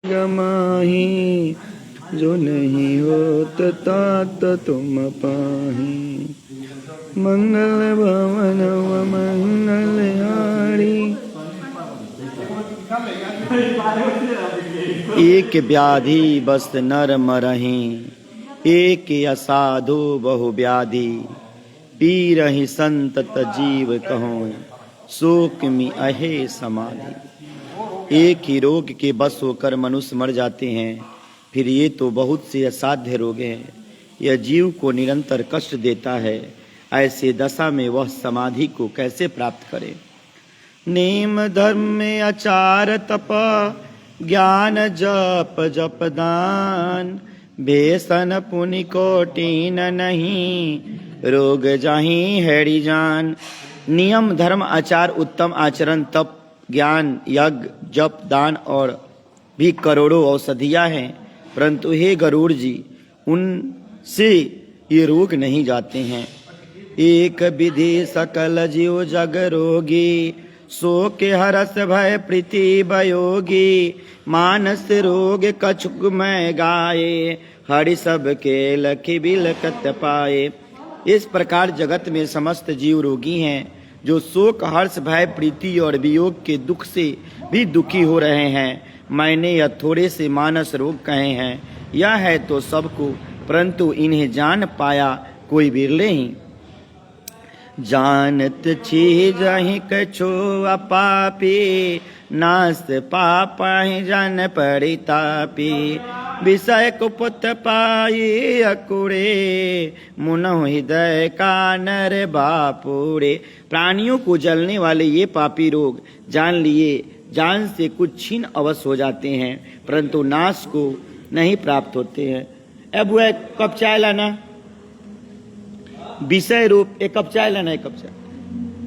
गमाही जो नहीं होत तात तुम पाही। मंगल भवन व मंगल हारी। एक व्याधि बस नर मरहि, एक असाधु बहु व्याधि। पीरहि संतत जीव कहो, शोक में अहे समाधि। एक ही रोग के बस होकर मनुष्य मर जाते हैं, फिर ये तो बहुत से असाध्य रोग हैं। यह जीव को निरंतर कष्ट देता है। ऐसे दशा में वह समाधि को कैसे प्राप्त करे। नेम धर्म में आचार तप, ज्ञान जप जप दान। बेसन पुनि कोटिन नहीं, रोग जाहि हैड़ी जान। नियम धर्म आचार उत्तम आचरण तप ज्ञान यज्ञ जप दान और भी करोड़ों औषधियां हैं, परंतु हे गरुड़ जी, उनसे ये रोग नहीं जाते हैं। एक विधि सकल जीव जग रोगी, सो के हरस भय प्रीति बयोगी। मानस रोग कछुक मैं गाये, हरि सब के लखी बिलकत पाए। इस प्रकार जगत में समस्त जीव रोगी हैं, जो शोक हर्ष भय प्रीति और वियोग के दुख से भी दुखी हो रहे हैं। मैंने यह थोड़े से मानस रोग कहे हैं, यह है तो सबको, परंतु इन्हें जान पाया कोई बिरले ही। जानत छी जहि कछो अपापी, नास पापहि जन परितापी। विषय कुपुत पाई अकुड़े, मुनहु हृदय का नर बापुड़े। प्राणियों को जलने वाले ये पापी रोग जान लिए जान से कुछ छीन अवश्य हो जाते हैं, परंतु नाश को नहीं प्राप्त होते हैं। अब वह कप चाय लाना, विषय रूप एक कप चाय लाना, एक कप चाय।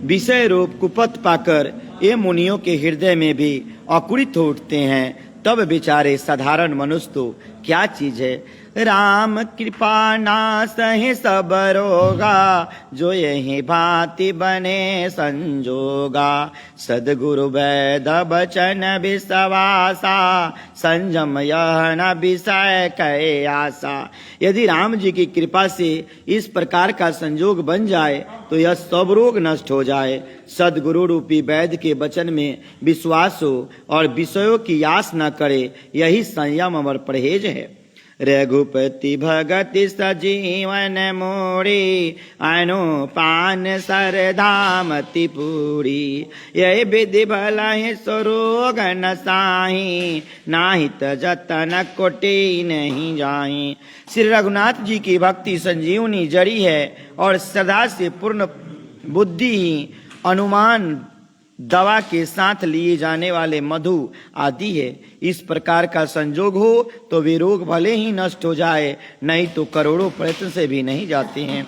विषय रूप कुपथ पाकर ये मुनियों के हृदय में भी अकुरित हो उठते हैं, तब बेचारे साधारण मनुष्य तो क्या चीज है। राम कृपा नासहि सब रोगा, जो यही भांति बने संजोगा। सदगुरु वैद बचन विश्वासा, संयम यह न विषय कै आशा। यदि राम जी की कृपा से इस प्रकार का संजोग बन जाए तो यह सब रोग नष्ट हो जाए। सदगुरु रूपी वैद्य के वचन में विश्वास हो और विषयों की आस न करे, यही संयम और परहेज है। रघुपति भगति सजीवन मोड़ी, अनुपान सरधामति पूरी। यही विधि भलहि स्वरोग नसाही, नाहित जतन कोटि नहीं जाही। श्री रघुनाथ जी की भक्ति संजीवनी जड़ी है और सदा से पूर्ण बुद्धि ही अनुमान दवा के साथ लिए जाने वाले मधु आदि है। इस प्रकार का संजोग हो तो वे रोग भले ही नष्ट हो जाए, नहीं तो करोड़ों प्रयत्न से भी नहीं जाते हैं।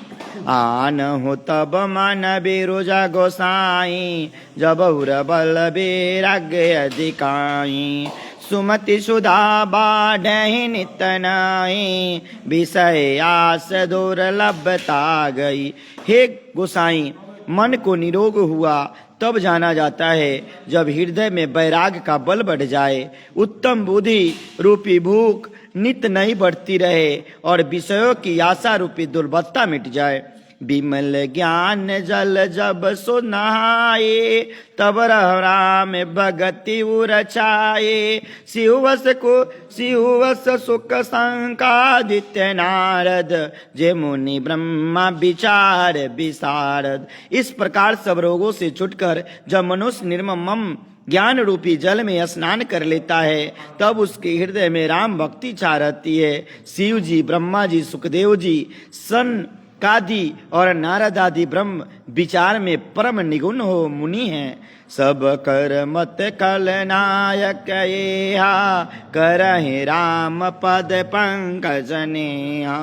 आन हो तब मन बेरोजा गोसाई, जब उर बल बेराग्य अधिकाई। सुमति सुधा बाढ़हि नित नाई, विषय आस दुर्लभता गई। हे गोसाई, मन को निरोग हुआ तब जाना जाता है जब हृदय में वैराग्य का बल बढ़ जाए, उत्तम बुद्धि रूपी भूख नित नहीं बढ़ती रहे और विषयों की आशा रूपी दुर्बलता मिट जाए। विमल ज्ञान जल जब सो नहाए, तब राम भगति उरचाए। शिववस सुख संकादित्य नारद, जे मुनि ब्रह्मा विचार विशारद। इस प्रकार सब रोगों से छुटकर जब मनुष्य निर्मम ज्ञान रूपी जल में स्नान कर लेता है, तब उसके हृदय में राम भक्ति छा रहती है। शिव जी, ब्रह्मा जी, सुखदेव जी, सनकादि और नारद आदि ब्रह्म विचार में परम निगुण हो मुनि हैं। सब कर मत कल नायक येहा, करहि राम पद पंकज नेहा।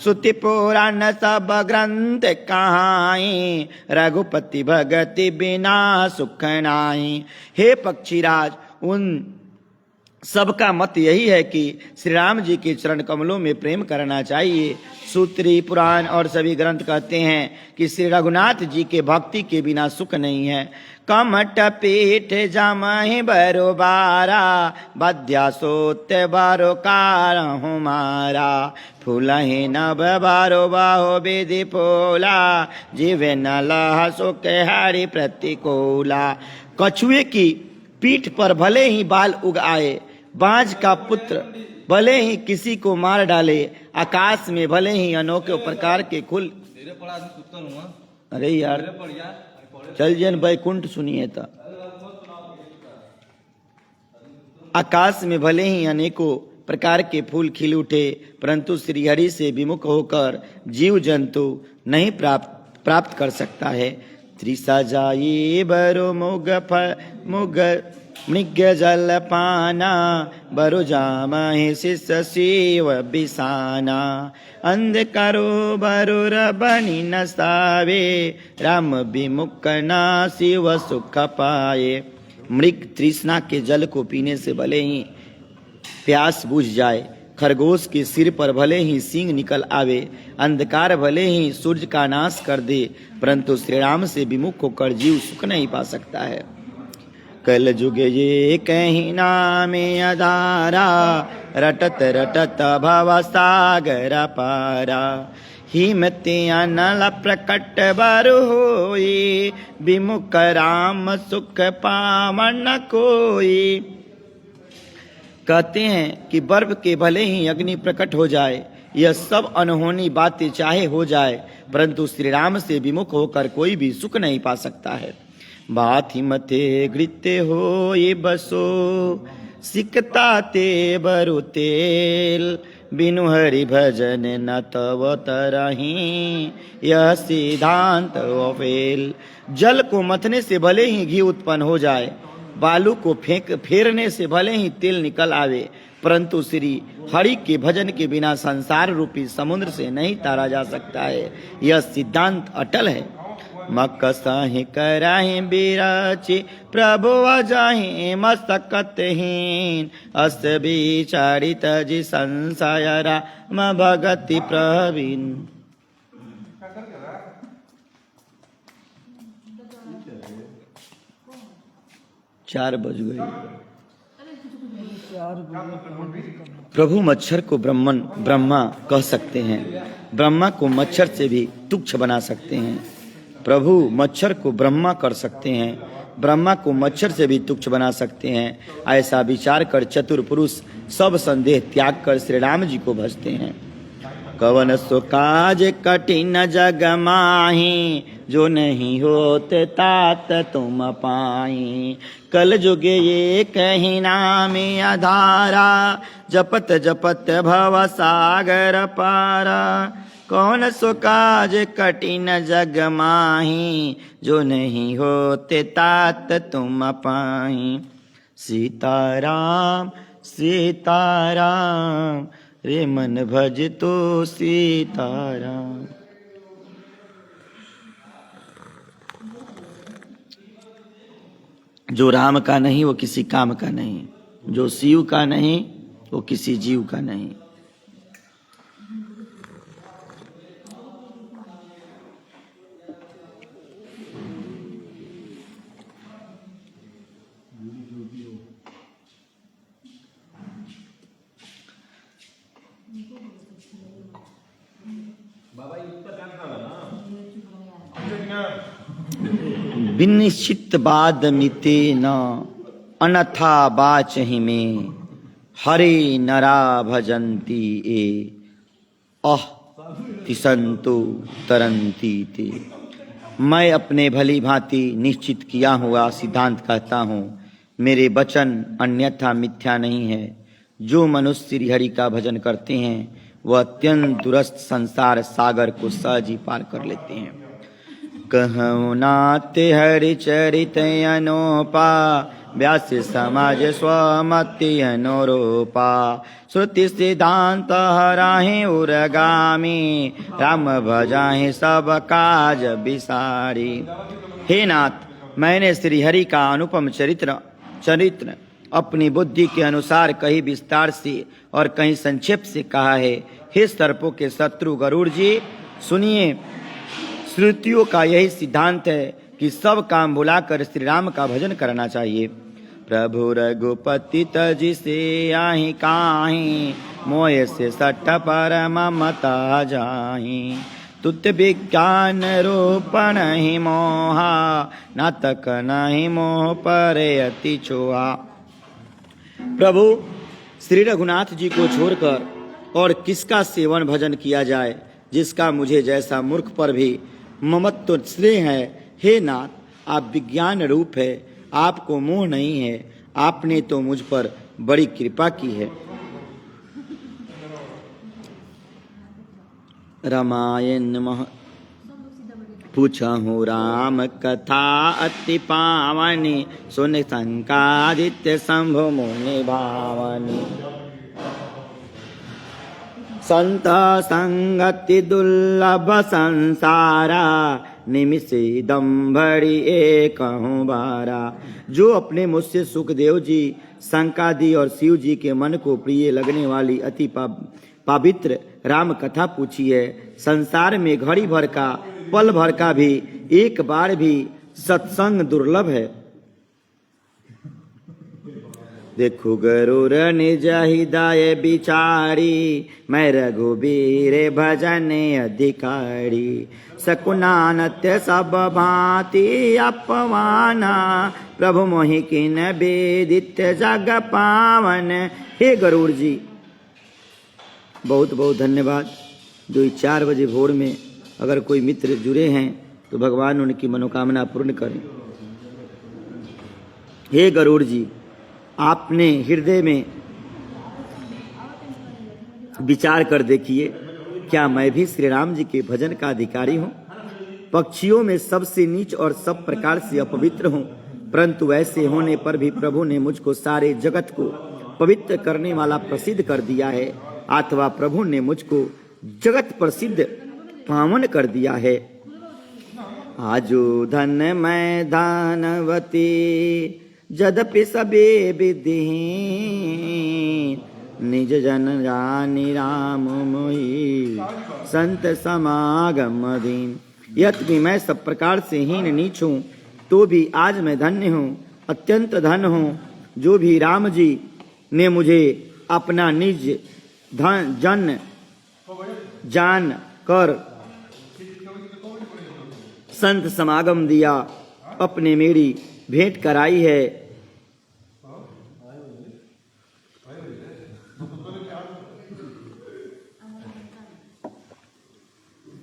श्रुति पुराण सब ग्रंथ कहाई, रघुपति भगति बिना सुख नाई। हे पक्षीराज, उन सबका मत यही है कि श्री राम जी के चरण कमलों में प्रेम करना चाहिए। सूत्री पुराण और सभी ग्रंथ कहते हैं कि श्री रघुनाथ जी के भक्ति के बिना सुख नहीं है। कमट पीठ जमहि बरो बारा, बद्या सोत्य बारो कार हमारा, फूलहि नभ बारो बाहो विधि फूला, जीवे न लह सुख हरि प्रतिकूला। कछुए की पीठ पर भले ही बाल उग आए, बाज का पुत्र भले ही किसी को मार डाले, आकाश में भले ही अनोखे प्रकार के फूल। अरे यार चल जन बैकुंठ सुनिए तो। आकाश में भले ही अनेकों प्रकार के फूल खिल उठे, परंतु श्रीहरि से विमुख होकर जीव जंतु नहीं प्राप्त कर सकता है। त्रिसा जाई बरो मुग मृग जल पाना, बरु जामहि शिष शिव बिसाना, अंधकारो बरु रबनि न सावे, राम विमुख ना शिव सुख पाए। मृग तृष्णा के जल को पीने से भले ही प्यास बुझ जाए, खरगोश के सिर पर भले ही सींग निकल आवे, अंधकार भले ही सूर्य का नाश कर दे, परंतु श्री राम से विमुख होकर जीव सुख नहीं पा सकता है। कल जुग ये कहीं नामे अधारा, रटत रटत भव सागर पारा, हिमति अनल प्रकट बरु होई, विमुख राम सुख पावन कोई। कहते हैं कि बर्फ के भले ही अग्नि प्रकट हो जाए, यह सब अनहोनी बातें चाहे हो जाए, परंतु श्री राम से विमुख होकर कोई भी सुख नहीं पा सकता है। बात हिमते गृत्य हो ये बसो, सिकता ते बरु तेल, बिनु हरि भजन न तव तरही, यह सिद्धांत फेल। जल को मथने से भले ही घी उत्पन्न हो जाए, बालू को फेरने से भले ही तेल निकल आवे, परंतु श्री हरि के भजन के बिना संसार रूपी समुद्र से नहीं तारा जा सकता है। यह सिद्धांत अटल है। मकसहि कराहि बिराची, प्रभु अजाहि मस्तकतहीन, अस विचारित जी संशय राम भगति प्रवीण। 4 बज गई। प्रभु मच्छर को ब्रह्मा कह सकते हैं, ब्रह्मा को मच्छर से भी तुच्छ बना सकते हैं। प्रभु मच्छर को ब्रह्मा कर सकते हैं, ब्रह्मा को मच्छर से भी तुच्छ बना सकते हैं। ऐसा विचार कर चतुर पुरुष सब संदेह त्याग कर श्री राम जी को भजते हैं। कवन सो काज कठिन जग माही, जो नहीं होते तात तुम पाई। कल जुगे ये कहीं नामे आधारा, जपत जपत भव सागर पारा। कौन सो काज कठिन जग माही, जो नहीं होते तात तुम पाई। सीताराम सीताराम, रे मन भज तो सीताराम। जो राम का नहीं वो किसी काम का नहीं, जो शिव का नहीं वो किसी जीव का नहीं। विनिश्चित बाद मिते न, अनथा बाचहि में। हरे नरा भजन्ति ए, अह तिसंतो तरंती ते। मैं अपने भली भांति निश्चित किया हुआ सिद्धांत कहता हूँ, मेरे वचन अन्यथा मिथ्या नहीं है। जो मनुष्य श्री हरि का भजन करते हैं वह अत्यंत दुरस्त संसार सागर को सहज ही पार कर लेते हैं। कहूँ नाते हरि चरित अनोपा, व्यास समाज स्वमति अनुरूपा। श्रुति सिद्धांत हराहे उरगामी, राम भजाहे सब काज विसारी। हे नाथ, मैंने श्री हरि का अनुपम चरित्र अपनी बुद्धि के अनुसार कहीं विस्तार से और कहीं संक्षेप से कहा है। हे सर्पों के शत्रु गरुड़ जी, सुनिए, श्रुतियों का यही सिद्धांत है कि सब काम भुलाकर श्री राम का भजन करना चाहिए। प्रभु रघुपति तजि से आहि काहि, मोय से सठ परम मता जाहि। तुत विज्ञान रूपण ही मोहा, न तक नहीं मोह पर अति छोहा। प्रभु श्री रघुनाथ जी को छोड़कर और किसका सेवन भजन किया जाए, जिसका मुझे जैसा मूर्ख पर भी ममत्व स्नेह है। हे नाथ, आप विज्ञान रूप है, आपको मोह नहीं है, आपने तो मुझ पर बड़ी कृपा की है। रामायण मह पूछहु राम कथा अति पावनी, सुन संकादित्य शंभु मुनि भावनी। संत संगति दुर्लभ संसारा, निमिषे दम्भड़ी एक बारा। जो अपने मुझसे सुखदेव जी, संकादि और शिव जी के मन को प्रिय लगने वाली अति पवित्र राम कथा पूछी है, संसार में घड़ी भर का पल भर का भी एक बार भी सत्संग दुर्लभ है। देखो गरुड़ निज हृदय बिचारी, मैं रघुबीर भजन अधिकारी। सकुनानत्य सब भांति अपमाना, प्रभु मोहि किन वेदित जग पावन। हे गरुड़ जी, बहुत बहुत धन्यवाद। 2-4 बजे भोर में अगर कोई मित्र जुड़े हैं तो भगवान उनकी मनोकामना पूर्ण करें। हे गरुड़ जी, आपने हृदय में विचार कर देखिए, क्या मैं भी श्री राम जी के भजन का अधिकारी हूँ? पक्षियों में सबसे नीच और सब प्रकार से अपवित्र हूँ, परंतु ऐसे होने पर भी प्रभु ने मुझको सारे जगत को पवित्र करने वाला प्रसिद्ध कर दिया है, अथवा प्रभु ने मुझको जगत प्रसिद्ध पावन कर दिया है। आजो धन मैं दानवती, जदपि सबे विधिहीन। निज जन जानि राम मोहि, संत समागम दीन। यद्यपि मैं सब प्रकार से हीन नीच हूँ, तो भी आज मैं धन्य हूँ, अत्यंत धन हूँ। जो भी राम जी ने मुझे अपना निज धन जन जान कर संत समागम दिया, अपने मेरी भेंट कराई है।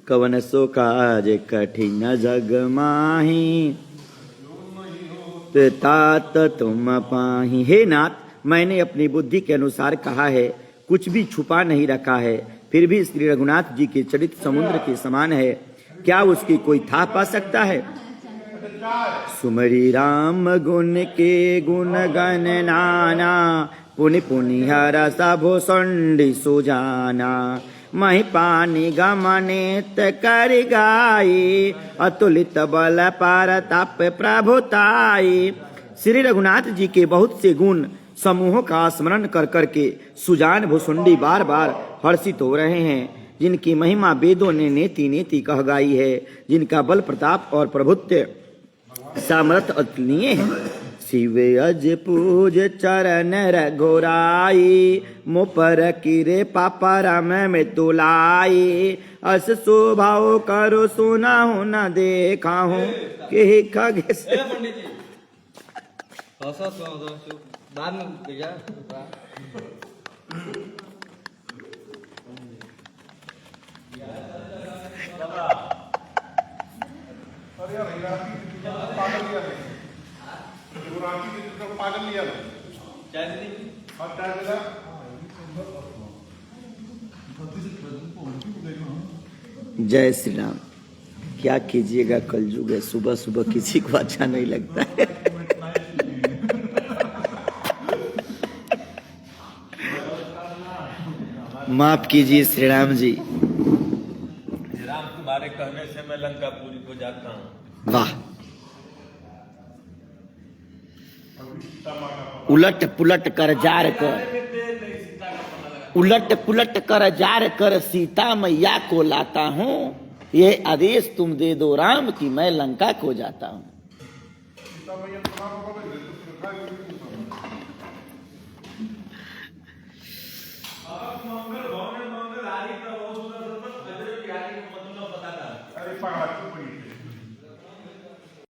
कवन सो काज कठिन जग माही, तात तुम पाही। हे नाथ, मैंने अपनी बुद्धि के अनुसार कहा है, कुछ भी छुपा नहीं रखा है, फिर भी श्री रघुनाथ जी के चरित्र समुद्र के समान है, क्या उसकी कोई था पा सकता है? सुमरी राम गुण के गुण गण नाना, पुनि पुनि हर सबो संडि सुजाना। मही पानी गमनित कर गाई, अतुलित बल परताप प्रभुताई। श्री रघुनाथ जी के बहुत से गुण समूहों का स्मरण कर करके सुजान भुसुंडी बार बार हर्षित हो रहे हैं, जिनकी महिमा वेदों ने नेति नेति कह गाई है, जिनका बल प्रताप और प्रभुत्व सामर्थ अतुलनीय है। शिव अज पूज चरण रघुराई, मुपर किरे पापा राम में तुलाई। अस स्वभाव करो सुना हूं न देखा हूं, कि खगे जय श्री राम। क्या कीजिएगा, कलयुग है, सुबह सुबह किसी को अच्छा नहीं लगता है। माफ कीजिए श्री राम जी। राम तुम्हारे कहने से मैं लंकापुरी को जाता हूँ। वाह, उलट पुलट कर जार कर, उलट पुलट कर जार कर सीता मैया को लाता हूँ, ये आदेश तुम दे दो राम की मैं लंका को जाता हूँ। मंगल भावने मंगल आदि का बहुत सुंदर मतलब अजय बिहारी को मतलब पता था। अरे पहाड़ तो बड़ी